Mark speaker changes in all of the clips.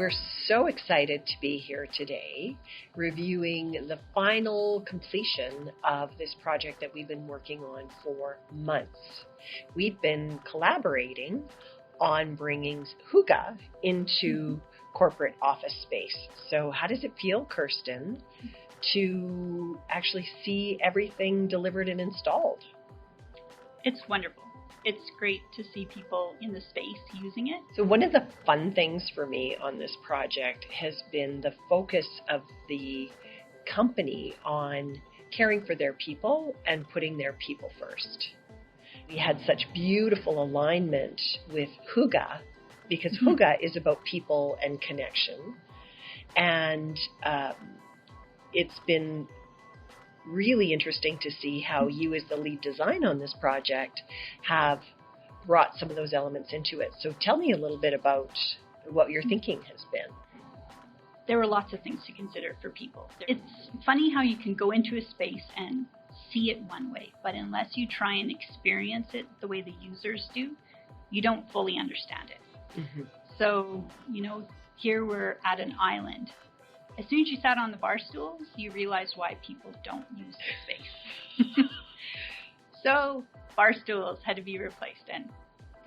Speaker 1: We're so excited to be here today, reviewing the final completion of this project that we've been working on for months. We've been collaborating on bringing hoo-gah into corporate office space. So how does it feel, Kirsten, to actually see everything delivered and installed?
Speaker 2: It's wonderful. It's great to see people in the space using it.
Speaker 1: So one of the fun things for me on this project has been the focus of the company on caring for their people and putting their people first. We had such beautiful alignment with hoo-gah, because hoo-gah is about people and connection. And it's been really interesting to see how you, as the lead design on this project, have brought some of those elements into it. So tell me a little bit about what your thinking has been.
Speaker 2: There were lots of things to consider for people. It's funny how you can go into a space and see it one way, but unless you try and experience it the way the users do, you don't fully understand it. Mm-hmm. So, here we're at an island. As soon as you sat on the bar stools, you realized why people don't use the space. So bar stools had to be replaced, and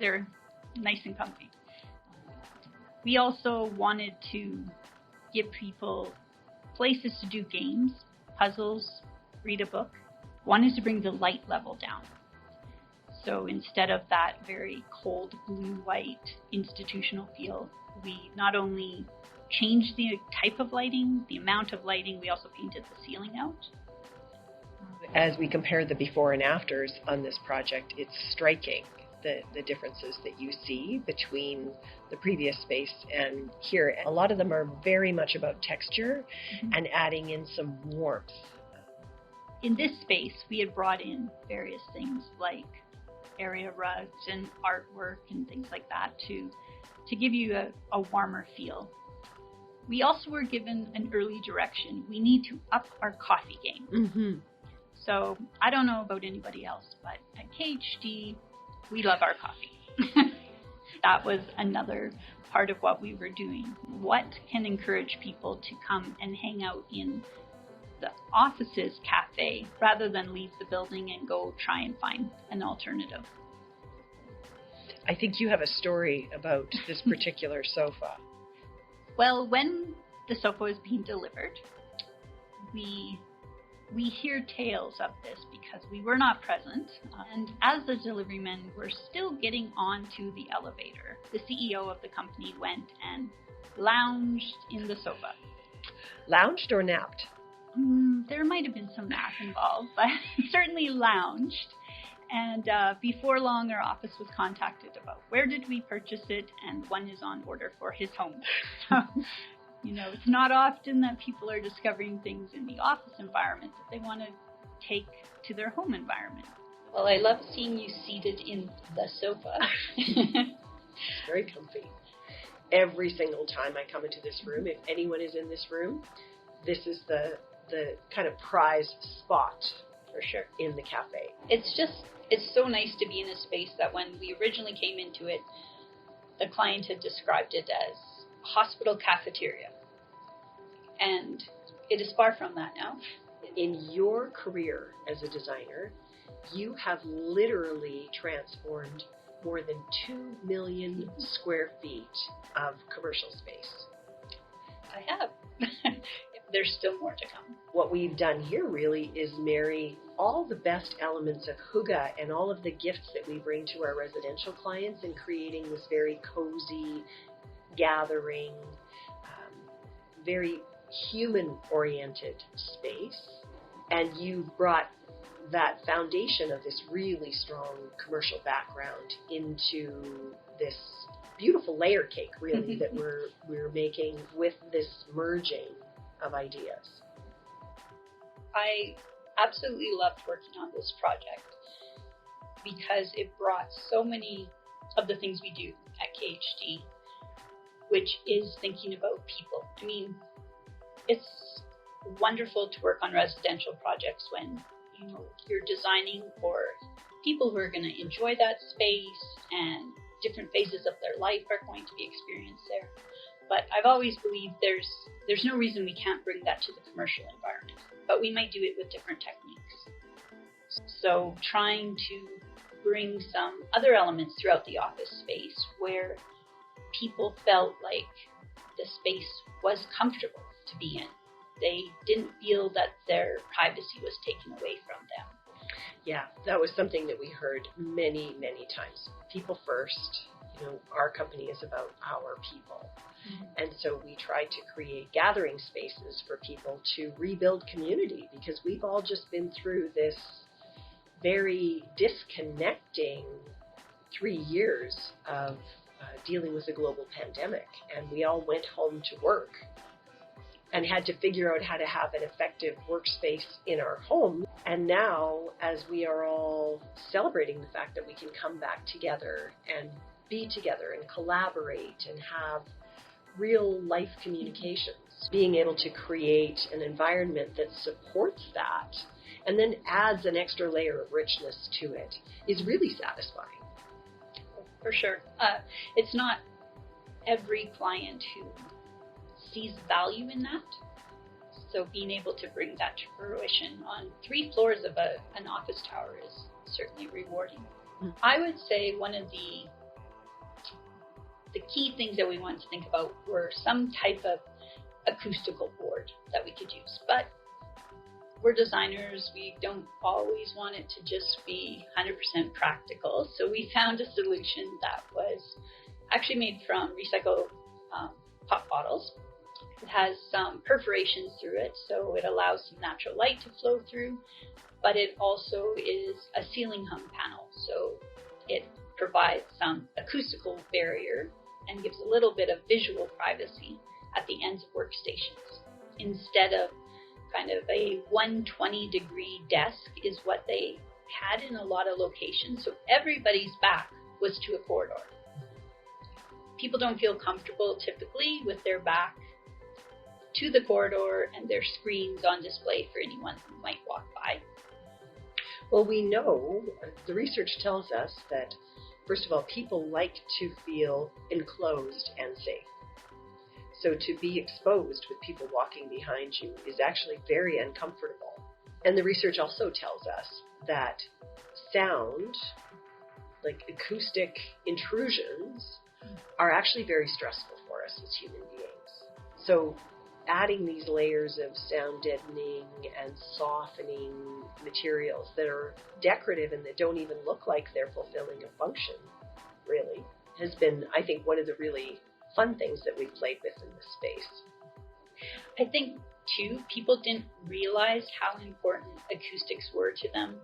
Speaker 2: they're nice and comfy. We also wanted to give people places to do games, puzzles, read a book. Wanted to bring the light level down. So instead of that very cold blue-white institutional feel, we not only changed the type of lighting, the amount of lighting, we also painted the ceiling out.
Speaker 1: As we compare the before and afters on this project, it's striking the differences that you see between the previous space and here. A lot of them are very much about texture and adding in some warmth.
Speaker 2: In this space, we had brought in various things like area rugs and artwork and things like that to give you a warmer feel. We also were given an early direction. We need to up our coffee game. Mm-hmm. So I don't know about anybody else, but at KHD, we love our coffee. That was another part of what we were doing. What can encourage people to come and hang out in the office's cafe rather than leave the building and go try and find an alternative?
Speaker 1: I think you have a story about this particular sofa.
Speaker 2: Well, when the sofa was being delivered, we hear tales of this because we were not present. And as the delivery men were still getting onto the elevator, the CEO of the company went and lounged in the sofa.
Speaker 1: Lounged or napped?
Speaker 2: There might have been some nap involved, but certainly lounged. And before long, our office was contacted about where did we purchase it, and one is on order for his home. So, it's not often that people are discovering things in the office environment that they want to take to their home environment.
Speaker 3: Well, I love seeing you seated in the sofa.
Speaker 1: It's very comfy. Every single time I come into this room, if anyone is in this room, this is the kind of prized spot
Speaker 3: for sure
Speaker 1: in the cafe.
Speaker 3: It's so nice to be in a space that when we originally came into it, the client had described it as hospital cafeteria. And it is far from that now.
Speaker 1: In your career as a designer, you have literally transformed more than 2 million square feet of commercial space.
Speaker 3: I have. There's still more to come.
Speaker 1: What we've done here really is marry all the best elements of hoo-gah and all of the gifts that we bring to our residential clients in creating this very cozy, gathering, very human-oriented space. And you brought that foundation of this really strong commercial background into this beautiful layer cake, really, that we're making with this merging of ideas.
Speaker 3: I absolutely loved working on this project because it brought so many of the things we do at KHD, which is thinking about people. I mean, it's wonderful to work on residential projects when you're designing for people who are going to enjoy that space and different phases of their life are going to be experienced there. But I've always believed there's no reason we can't bring that to the commercial environment, but we might do it with different techniques. So trying to bring some other elements throughout the office space where people felt like the space was comfortable to be in. They didn't feel that their privacy was taken away from them.
Speaker 1: Yeah, that was something that we heard many, many times. People first. Our company is about our people. Mm-hmm. And so we try to create gathering spaces for people to rebuild community, because we've all just been through this very disconnecting 3 years of dealing with a global pandemic. And we all went home to work and had to figure out how to have an effective workspace in our home. And now, as we are all celebrating the fact that we can come back together and be together and collaborate and have real life communications, being able to create an environment that supports that and then adds an extra layer of richness to it is really satisfying.
Speaker 3: For sure. It's not every client who sees value in that. So being able to bring that to fruition on 3 floors of an office tower is certainly rewarding. Mm-hmm. I would say one of the key things that we wanted to think about were some type of acoustical board that we could use. But we're designers, we don't always want it to just be 100% practical. So we found a solution that was actually made from recycled pop bottles. It has some perforations through it, so it allows some natural light to flow through, but it also is a ceiling hung panel, so it provides some acoustical barrier and gives a little bit of visual privacy at the ends of workstations. Instead of kind of a 120-degree desk is what they had in a lot of locations, so everybody's back was to a corridor. People don't feel comfortable typically with their back to the corridor and their screens on display for anyone who might walk by.
Speaker 1: Well, we know, the research tells us that, first of all, people like to feel enclosed and safe. So to be exposed with people walking behind you is actually very uncomfortable. And the research also tells us that sound, like acoustic intrusions, are actually very stressful for us as human beings. So adding these layers of sound deadening and softening materials that are decorative and that don't even look like they're fulfilling a function, really, has been, I think, one of the really fun things that we've played with in this space.
Speaker 3: I think, too, people didn't realize how important acoustics were to them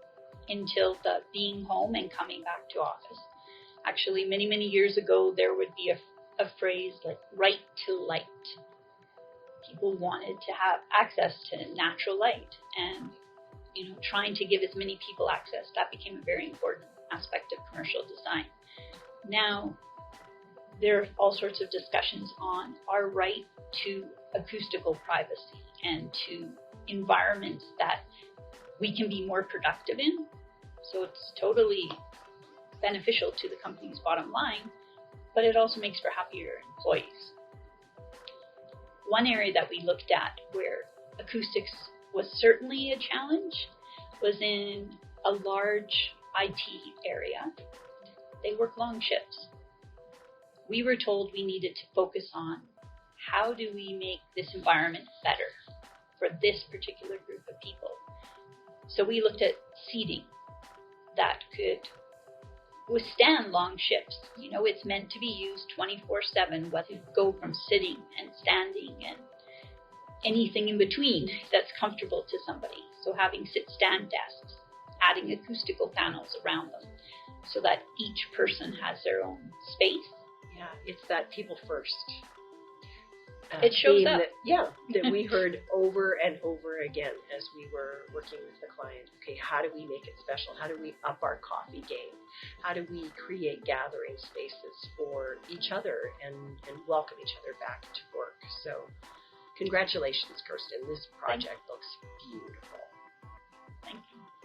Speaker 3: until the being home and coming back to office. Actually, many, many years ago, there would be a phrase like right to light. People wanted to have access to natural light, and trying to give as many people access, that became a very important aspect of commercial design. Now, there are all sorts of discussions on our right to acoustical privacy and to environments that we can be more productive in. So it's totally beneficial to the company's bottom line, but it also makes for happier employees. One area that we looked at where acoustics was certainly a challenge was in a large IT area. They work long shifts. We were told we needed to focus on how do we make this environment better for this particular group of people. So we looked at seating that could withstand long shifts. It's meant to be used 24/7, whether you go from sitting and standing and anything in between that's comfortable to somebody. So having sit-stand desks, adding acoustical panels around them so that each person has their own space.
Speaker 1: Yeah, it's that people first.
Speaker 3: It shows up.
Speaker 1: That we heard over and over again as we were working with the client. Okay, how do we make it special? How do we up our coffee game? How do we create gathering spaces for each other and welcome each other back to work? So congratulations, Kirsten. This project looks beautiful.
Speaker 3: Thank you.